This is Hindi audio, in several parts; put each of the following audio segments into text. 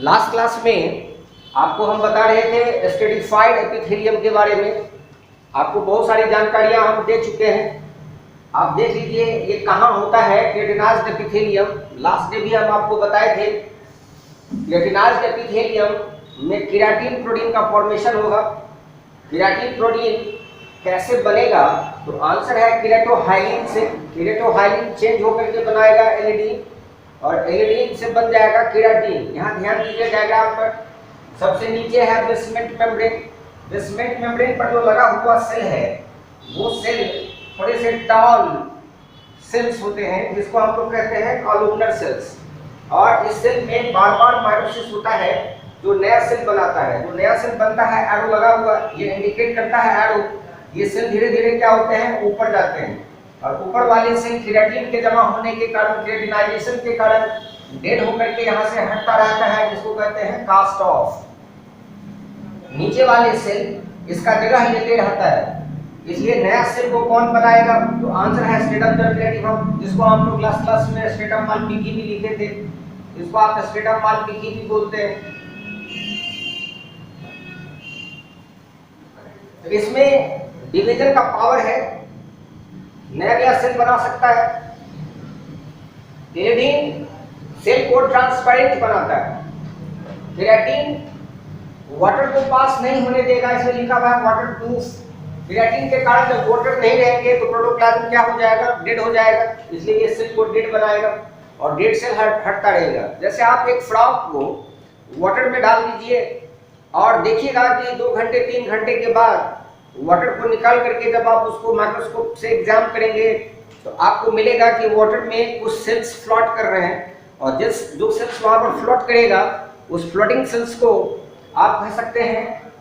लास्ट क्लास में आपको हम बता रहे थे स्ट्रेटिफाइड एपिथेलियम के बारे में। आपको बहुत सारी जानकारियां हम दे चुके हैं। आप देख लीजिए ये कहाँ होता है केराटिनाइज्ड एपिथेलियम। लास्ट डे भी हम आपको बताए थे केराटिनाइज्ड एपिथेलियम में केराटिन प्रोटीन का फॉर्मेशन होगा। केराटिन प्रोटीन कैसे बनेगा? तो आंसर है केराटोहाइलिन से। केराटोहाइलिन चेंज होकर के बनाएगा एलिडीन और एलिडीन से बन जाएगा केराटिन। यहाँ ध्यान दीजिए डायग्राम पर, सबसे नीचे है बेसमेंट मेम्ब्रेन। बेसमेंट मेम्ब्रेन पर जो लगा हुआ सेल है वो सेल थोड़े से टॉल सेल्स होते हैं जिसको हम लोग कहते हैं कॉलमनर सेल्स। और इस सेल में बार बार माइटोसिस होता है जो नया सेल बनाता है। जो नया सेल बनता है एरो लगा हुआ, ये इंडिकेट करता है एरो। ये सेल धीरे धीरे क्या होते हैं, ऊपर जाते हैं और ऊपर वाले सेल केराटिन के जमा होने के कारण, केराटिनाइजेशन के कारण डेड होकर के यहाँ से हटता रहता है जिसको कहते हैं कास्ट ऑफ। नीचे वाले सेल इसका जगह लेते रहता है, इसलिए नया सेल को कौन बनाएगा? तो आंसर है स्ट्रेटम जर्मिनेटिवम, जिसको हम लोग क्लास में स्ट्रेटम मालपिकी भी लिखे थे। इसको आप स्ट्रेटम मालपिकी भी बोलते हैं। तो इसमें डिवीजन का पावर है, नया सेल बना सकता है। केराटिन सेल को ट्रांसपेरेंट बनाता है। केराटिन वाटर को पास नहीं होने देगा, इसमें लिखा हुआ है वाटर प्रूफ। केराटिन के कारण जब वाटर नहीं रहेंगे तो प्रोटोप्लाज्म क्या हो जाएगा, डेड हो जाएगा। इसलिए ये सेल को डेड बनाएगा और डेड सेल हटता रहेगा। जैसे आप एक फ्रॉक को वाटर में डाल दीजिए और देखिएगा कि 2 घंटे 3 घंटे के बाद वाटर को निकाल करके जब आप उसको माइक्रोस्कोप से एग्जाम करेंगे तो आपको मिलेगा कि वाटर में कुछ सेल्स फ्लोट कर रहे हैं। और जो सेल्स वहां पर फ्लोट करेगा उस फ्लोटिंग सेल्स को आप कह सकते हैं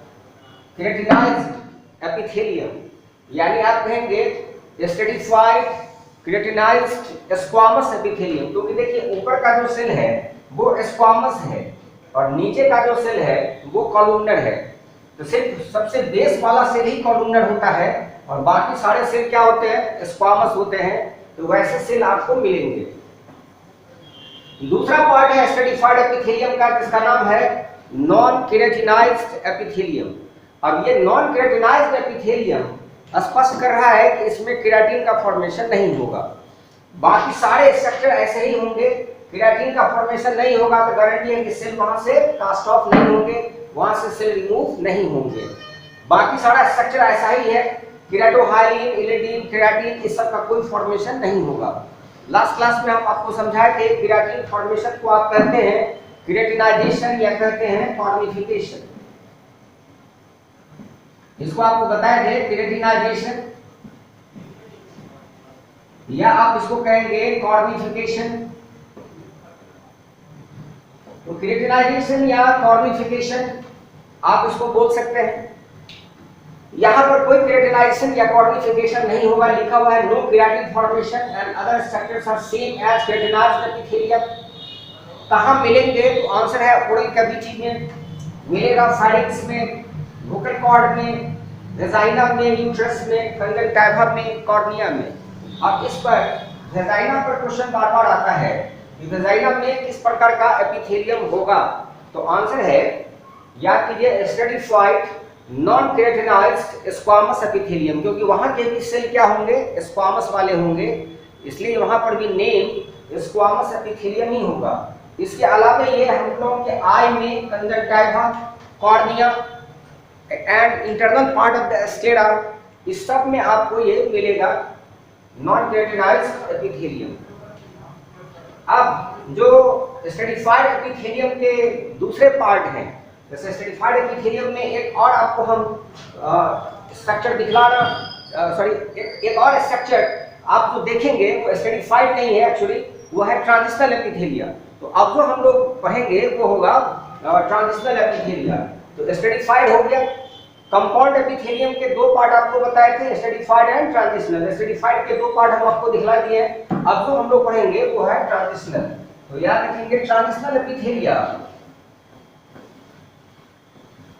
केराटिनाइज्ड एपिथेलियम, यानी आप कहेंगे स्ट्रेटिफाइड केराटिनाइज्ड स्क्वामस एपिथेलियम। क्योंकि देखिए ऊपर का जो सेल है वो स्क्वामस है और नीचे का जो सेल है वो कॉलमनर है। तो सिर्फ सबसे बेस वाला सेल ही कॉलमनर होता है और बाकी सारे सेल क्या होते हैं, स्क्वामस होते हैं। तो वैसे सेल आपको मिलेंगे। दूसरा पार्ट है स्ट्रेटिफाइड एपिथेलियम का, जिसका नाम है नॉन केराटिनाइज्ड एपिथेलियम। अब ये नॉन केराटिनाइज्ड एपिथेलियम स्पष्ट कर रहा है कि इसमें केराटिन का फॉर्मेशन नहीं होगा। बाकी सारे स्ट्रक्चर ऐसे ही होंगे, केराटिन का फॉर्मेशन नहीं होगा तो गारंटी है कि सेल वहां से कास्ट ऑफ नहीं होंगे, वहां से सेल रिमूव नहीं होंगे। बाकी सारा स्ट्रक्चर ऐसा ही है, केराटोहाइलिन, इलिडीन, केराटिन, इस सब का कोई फॉर्मेशन नहीं होगा। लास्ट क्लास में हम आपको समझाए थे केराटिन फॉर्मेशन को आप कहते हैं केराटिनाइजेशन या कहते हैं कॉर्निफिकेशन। इसको आपको बताए थे केराटिनाइजेशन या आप इसको कहेंगे कॉर्निफिकेशन। तो केराटिनाइजेशन या कॉर्निफिकेशन आप इसको बोल सकते हैं। यहाँ पर कोई केराटिनाइजेशन या कॉर्निफिकेशन नहीं होगा, लिखा हुआ है no keratin formation and other structures are same as keratinized epithelium. कहाँ मिलेंगे? तो आंसर है ओरल कैविटी में मिलेगा, फाइरिंग्स में, वोकल कॉर्ड में, वेजाइना में, यूट्रस में, कंजक्टिवा में, कॉर्निया में। अब इस पर वेजाइना पर क्वेश्चन बार बार आता है कि वेजाइना में किस प्रकार का एपिथेलियम होगा? तो आंसर है या कीजिए stratified non keratinized squamous epithelium, क्योंकि वहां के भी सेल क्या होंगे, स्क्वामस वाले होंगे, इसलिए वहां पर भी नेम स्क्वामस एपिथेलियम ही होगा। इसके अलावा ये हम लोगों के आई में conjunctiva, cornea and internal part of the sclera, इस सब में आपको ये मिलेगा नॉन केराटिनाइज्ड एपिथेलियम। अब जो स्ट्रेटिफाइड एपिथेलियम के दूसरे पार्ट हैं, जैसे स्ट्रेटिफाइड एपिथेलियम में एक और आपको हम स्ट्रक्चर दिखलाना, एक और स्ट्रक्चर आप जो देखेंगे वो स्ट्रेटिफाइड नहीं है, एक्चुअली वो है ट्रांजिशनल एपिथेलिया। तो अब जो हम लोग पढ़ेंगे वो होगा ट्रांजिशनल एपिथेलिया। तो स्ट्रेटिफाइड हो गया। कंपाउंड एपिथेलियम के 2 पार्ट आपको बताए थे, स्ट्रेटिफाइड एंड ट्रांजिशनल। स्ट्रेटिफाइड के 2 पार्ट हम आपको दिखला दिए हैं। अब जो हम लोग पढ़ेंगे वो है ट्रांजिशनल। तो याद रखेंगे ट्रांजिशनल एपिथेलिया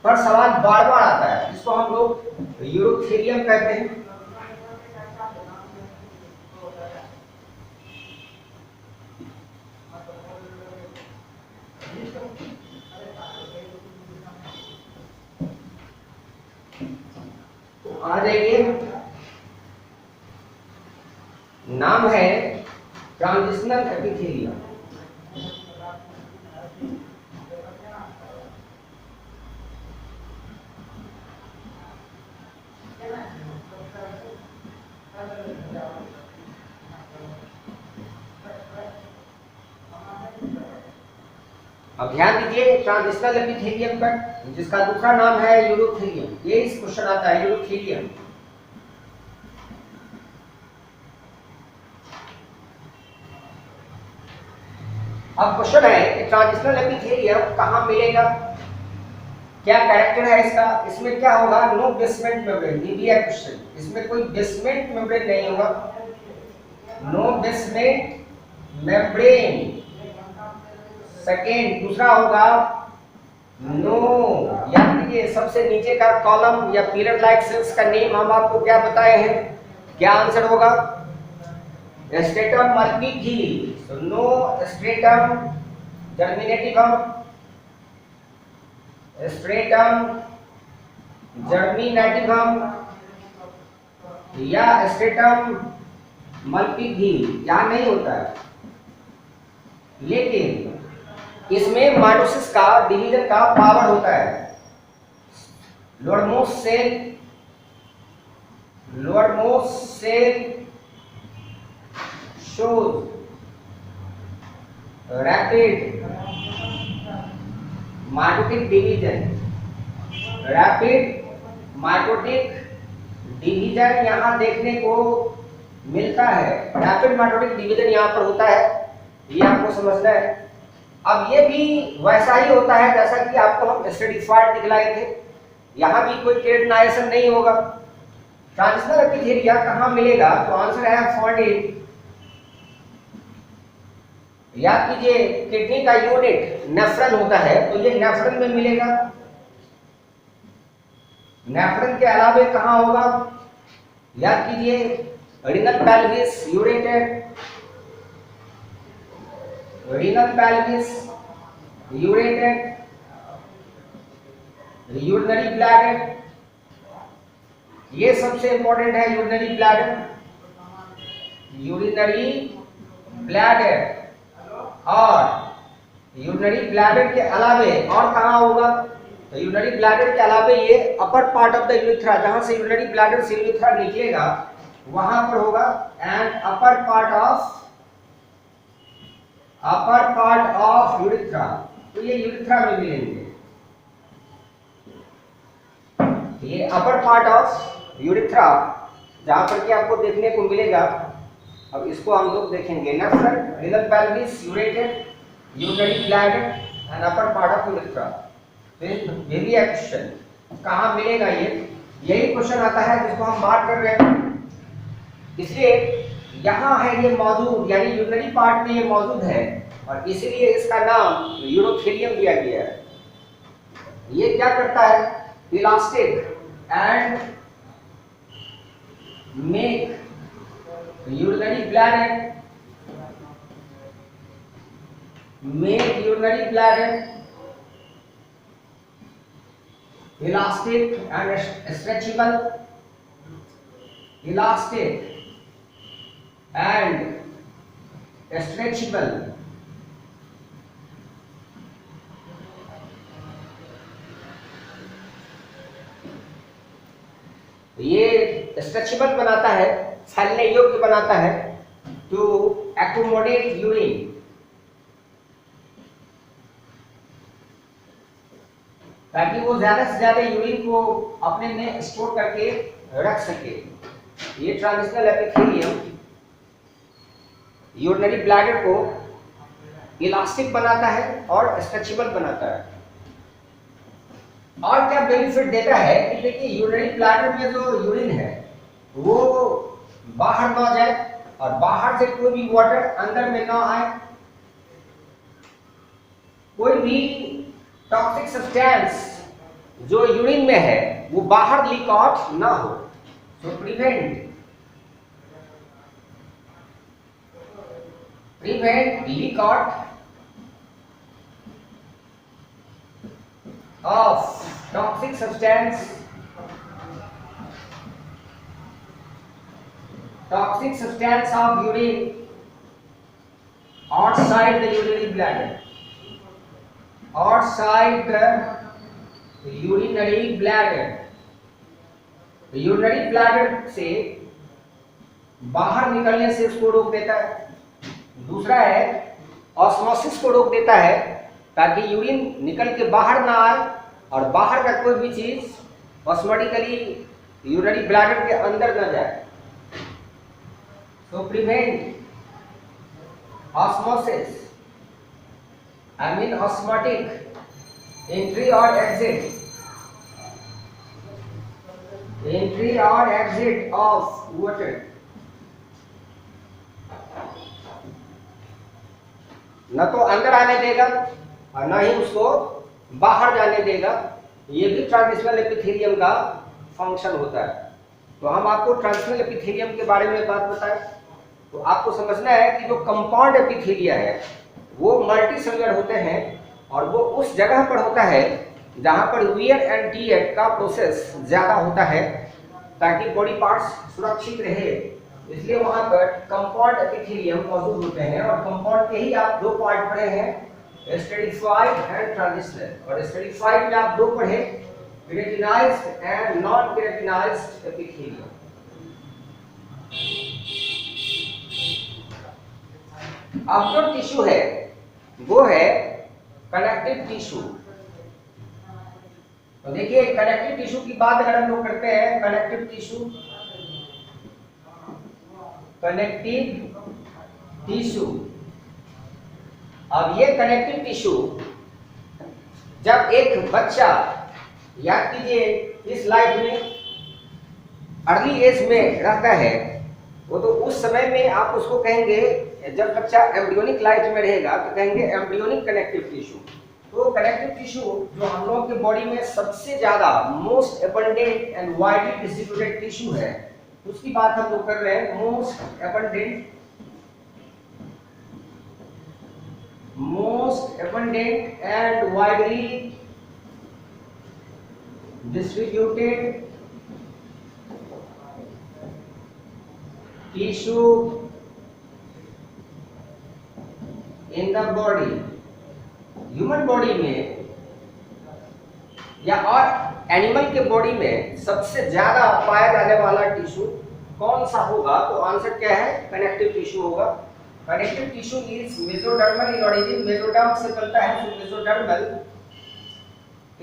पर सवाल बार बार आता है, इसको हम लोग यूरोथेलियम कहते हैं। आ जाइए, नाम है ट्रांजिशनल एपिथेलियम। अब ध्यान दीजिए ट्रांजिशनल एपिथेलियम पर, जिसका दूसरा नाम है यूरोथेलियम। ये इस क्वेश्चन आता है यूरोथेलियम। अब क्वेश्चन है कि ट्रांजिशनल एपिथेलियम कहां मिलेगा, क्या कैरेक्टर है इसका, इसमें क्या होगा, नो बेसमेंट मेम्ब्रेन। ये भी है क्वेश्चन, इसमें कोई बेसमेंट मेम्ब्रेन नहीं होगा, नो बेसमेंट मेम्ब्रेन। सेकेंड, दूसरा होगा नो, याद कीजिए सबसे नीचे का कॉलम या पिलर लाइक सेल्स का नेम हम आपको क्या बताए हैं, क्या आंसर होगा, स्ट्रेटम मल्टीफिली। So no stratum germinativum, stratum germinativum या स्ट्रेटम मल्टीफिली यहां नहीं होता है। लेकिन इसमें माइटोसिस का डिवीजन का पावर होता है। लोअरमोस्ट cell shows rapid mitotic division, यहाँ देखने को मिलता है। रैपिड माइटोटिक डिवीजन यहाँ पर होता है, ये आपको समझना है। अब ये भी वैसा ही होता है जैसा कि आपको हम स्ट्रेटिफाइड दिखलाए थे, यहाँ भी कोई केराटिनाइजेशन नहीं होगा। ट्रांजिशनल एपिथेलिया कहाँ मिलेगा, तो आंसर है फाउंड। याद कीजिए किडनी का यूनिट नेफ्रन होता है, तो ये नेफ्रन में मिलेगा। नेफ्रन के अलावा कहाँ होगा, याद कीजिए renal pelvis ureter, renal pelvis ureter, urinary bladder, ये सबसे इंपॉर्टेंट है। यूरिनरी ब्लैडर, यूरिनरी ब्लैडर, और यूरिनरी ब्लैडर के अलावे और कहाँ होगा, तो यूरिनरी ब्लैडर के अलावे ये अपर पार्ट ऑफ द यूरिथ्रा, जहां से यूरिनरी ब्लैडर से यूरिथ्रा निकलेगा वहां पर होगा। And upper part of urethra, तो ये यूरिथ्रा में मिलेंगे। ये अपर पार्ट ऑफ यूरिथ्रा जहां पर कि आपको देखने को मिलेगा। अब इसको हम लोग देखेंगे, nephron, renal pelvis ureter, urinary bladder and upper part of urethra. तो ये भी है क्वेश्चन, कहाँ मिलेगा ये, यही क्वेश्चन आता है जिसको हम बात कर रहे हैं। इसलिए यहाँ है ये मौजूद, यानी यूरिनरी पार्ट में ये मौजूद है, और इसलिए इसका नाम यूरोथेलियम दिया गया है। ये क्या करता है, elastic and make urinary bladder elastic and stretchable, ये स्ट्रेचेबल बनाता है, फैलने योग्य बनाता है, टू एक्कोमोडेट यूरिन, ताकि वो ज्यादा से ज्यादा यूरिन को अपने में स्टोर करके रख सके। ये ट्रांजिशनल एपिथेलियम यूरिनरी ब्लैडर को इलास्टिक बनाता है और स्ट्रेचेबल बनाता है। और क्या बेनिफिट देता है कि देखिए यूरिनरी ब्लैडर में जो यूरिन है वो बाहर ना जाए, और बाहर से कोई भी वाटर अंदर में ना आए, कोई भी टॉक्सिक सब्सटेंस जो यूरिन में है वो बाहर लीक आउट ना हो। So prevent leak out of toxic substance toxic substance of urine outside the urinary bladder, outside the urinary bladder, urinary bladder से बाहर निकलने से उसको रोक देता है। दूसरा है ऑस्मोसिस को रोक देता है ताकि यूरिन निकल के बाहर ना आए और बाहर का कोई भी चीज ऑस्मोटिकली यूरिनरी ब्लैडर के अंदर न जाए। तो prevent osmosis, I mean osmotic entry और एग्जिट, एंट्री और एग्जिट ऑफ वाटर। न तो अंदर आने देगा और न ही उसको बाहर जाने देगा। ये भी ट्रांजिशनल एपिथेलियम का फंक्शन होता है। तो हम आपको ट्रांजिशनल एपिथेलियम के बारे में बात बताएं तो आपको समझना है कि जो कंपाउंड एपिथेलिया है वो मल्टीसेलुलर होते हैं और वो उस जगह पर होता है जहां पर वियर एंड टियर का प्रोसेस ज्यादा होता है ताकि बॉडी पार्ट्स सुरक्षित रहे, इसलिए वहां पर कंपाउंड एपिथेलियम मौजूद होते हैं। और कंपाउंड के ही आप दो पार्ट पढ़े हैं, स्टेरिफाइड एंड ट्रांजिशनल। और स्टेरिफाइड में आप दो पढ़े, keratinized and non keratinized epithelium. अब जो टिश्यू है वो है कनेक्टिव टिश्यू। तो देखिए कनेक्टिव टिश्यू की बात अगर हम लोग करते हैं, कनेक्टिव टिश्यू, कनेक्टिव टिश्यू। अब ये कनेक्टिव टिश्यू जब एक बच्चा, याद कीजिए इस लाइफ में अर्ली एज में रहता है वो, तो उस समय में आप उसको कहेंगे, जब बच्चा एम्ब्रियोनिक लाइफ में रहेगा तो कहेंगे एम्ब्रियोनिक कनेक्टिव टिश्यू। तो कनेक्टिव टिश्यू जो हम लोगों के बॉडी में सबसे ज्यादा most abundant and widely distributed tissue है, उसकी बात हम लोग कर रहे हैं। Most abundant and widely distributed tissue in the body. Human body में या और एनिमल के बॉडी में सबसे ज्यादा पाया जाने वाला टिश्यू कौन सा होगा? तो आंसर क्या है? कनेक्टिव टिश्यू होगा। Connective tissue is mesodermal in origin, mesoderm से बनता है, तो मेसोडर्मल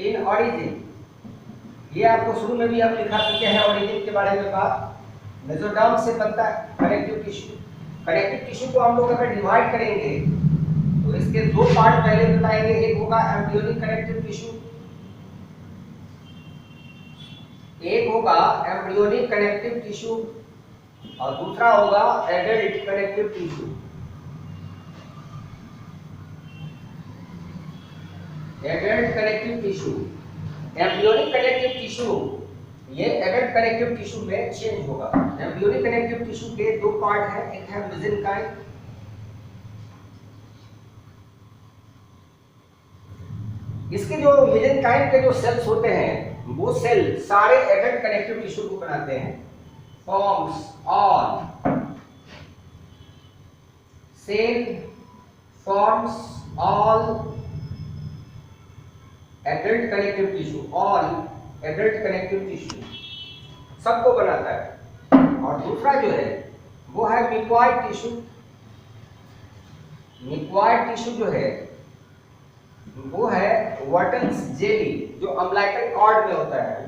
इन ऑरिजिन। ये आपको शुरू में भी हम लिखा चुके हैं ऑरिजिन के बारे में बात। मेसोडर्म से बनता है कनेक्टिव टिश्यू। कनेक्टिव टिश्यू को हम लोग अगर डिवाइड करेंगे तो इसके दो पार्ट पहले बताएंगे। एक होगा एम्ब्रियोनिक कनेक्टिव टिश्यू, एक होगा एम्ब्रियोनिक कनेक्टिव टिश्यू और दूसरा होगा adult connective tissue. Adult connective tissue, embryonic connective tissue ये एडल्ट कनेक्टिव टिश्यू में चेंज होगा। एम्ब्रियोनिक कनेक्टिव टिश्यू के दो पार्ट हैं, एक है मेसेनकाइम, इसके जो मेसेनकाइम के जो सेल्स होते हैं वो सेल सारे एडल्ट कनेक्टिव टिश्यू को बनाते हैं। Forms all cell forms all adult connective tissue, all adult connective tissue सबको बनाता है। और दूसरा जो है वो है म्यूकॉइड टिश्यू। म्यूकॉइड टिश्यू जो है वो है वर्टन्स जेली, जो अम्लाइकल कॉर्ड में होता है।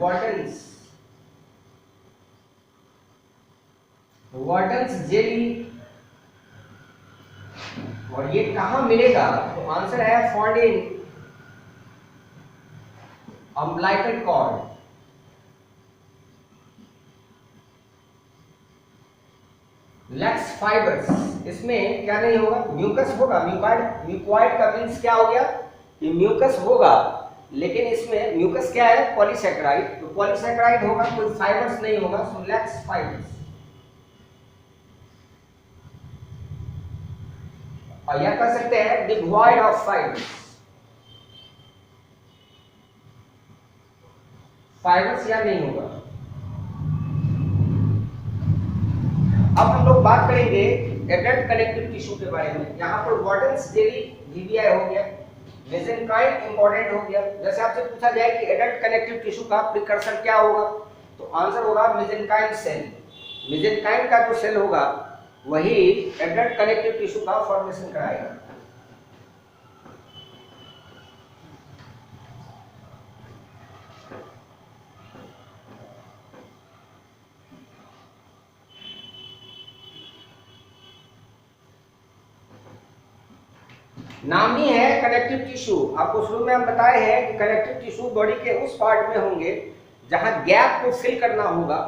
Wharton's jelly. और ये कहां मिलेगा? तो आंसर है found in umbilical cord. Lax fibres, इसमें क्या नहीं होगा? म्यूकस होगा। म्यूकॉइड का मीन्स क्या हो गया कि म्यूकस होगा, लेकिन इसमें म्यूकस क्या है? पॉलीसैकेराइड। तो पॉलीसैकेराइड होगा, कोई फाइबर्स नहीं होगा, सो लैक्स फाइबर्स। और यह कह सकते हैं डिवॉइड ऑफ फाइबर्स। फाइबर्स या नहीं होगा। अब लोग बात करेंगे एडल्ट कनेक्टिव टिश्यू के बारे में। यहाँ पर वार्डन्स जेली वीवीआई हो गया, मेसेनकाइम इंपॉर्टेंट हो गया। जैसे आपसे पूछा जाए कि एडल्ट कनेक्टिव टिश्यू का प्रिकर्सर क्या होगा, तो आंसर होगा मेसेनकाइम सेल। मेसेनकाइम का जो सेल होगा वही एडल्ट कनेक्टिव टिश्यू का फॉर्मेशन कराएगा। नाम ही है कनेक्टिव टिश्यू। आपको शुरू में हम बताए हैं कि कनेक्टिव टिश्यू बॉडी के उस पार्ट में होंगे जहां गैप को फिल करना होगा,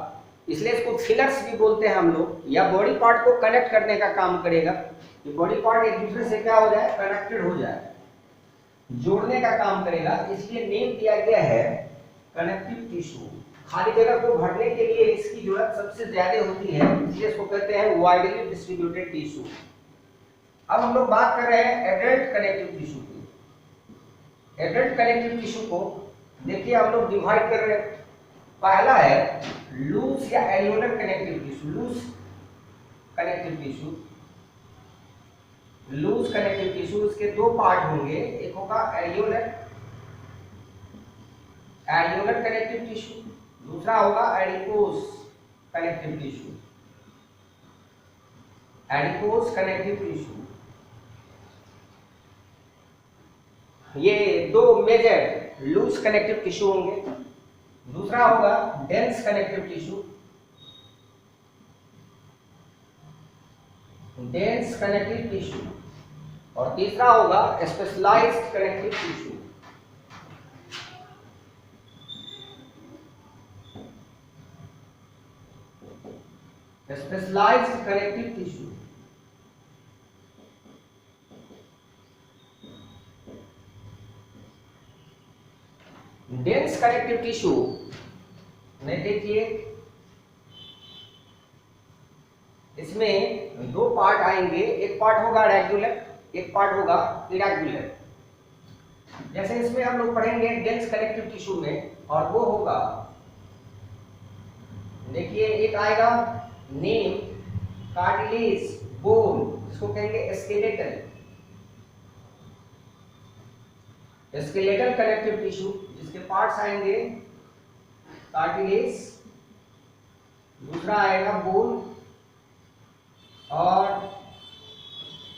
इसलिए इसको फिलर्स भी बोलते हैं हम लोग, या बॉडी पार्ट को कनेक्ट करने का काम करेगा। ये बॉडी पार्ट एक दूसरे से क्या हो जाए, कनेक्टेड हो जाए, जोड़ने का काम करेगा, इसलिए नेम दिया गया है कनेक्टिव टिश्यू। खाली जगह को भरने के लिए इसकी जरूरत सबसे ज्यादा होती है, इसलिए इसको कहते हैं वाइडली डिस्ट्रीब्यूटेड टिश्यू। अब हम लोग बात कर रहे हैं एडल्ट कनेक्टिव टिश्यू की। एडल्ट कनेक्टिव टिश्यू को देखिए हम लोग डिवाइड कर रहे हैं। पहला है लूज या alveolar connective tissue. Loose connective tissue, loose connective tissue, इसके दो पार्ट होंगे, एक होगा एल्वियोलर कनेक्टिव टिश्यू, दूसरा होगा adipose connective tissue. Adipose connective tissue, ये दो मेजर लूज कनेक्टिव टिश्यू होंगे। दूसरा होगा dense connective tissue, dense connective tissue, और तीसरा होगा specialised connective tissue. Specialised connective tissue, dense connective tissue में देखिए इसमें दो पार्ट आएंगे, एक पार्ट होगा रेगुलर, एक पार्ट होगा इरेगुलर। जैसे इसमें हम लोग पढ़ेंगे डेंस कनेक्टिव टिश्यू में, और वो होगा, देखिए एक आएगा नेम कार्टिलेज बोन, जिसको कहेंगे स्केलेटल, स्केलेटल कनेक्टिव टिश्यू, जिसके पार्ट्स आएंगे कार्टिलेज, दूसरा आएगा बोन, और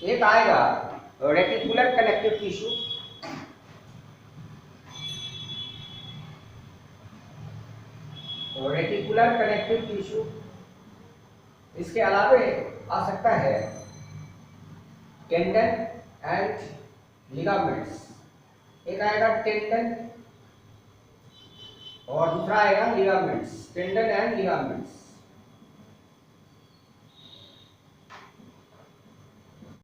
एक आएगा reticular connective tissue, reticular connective tissue. इसके अलावे आ सकता है टेंडन एंड लिगामेंट्स। एक आएगा टेंडन और दूसरा आएगा लिगामेंट्स, टेंडन एंड लिगामेंट्स।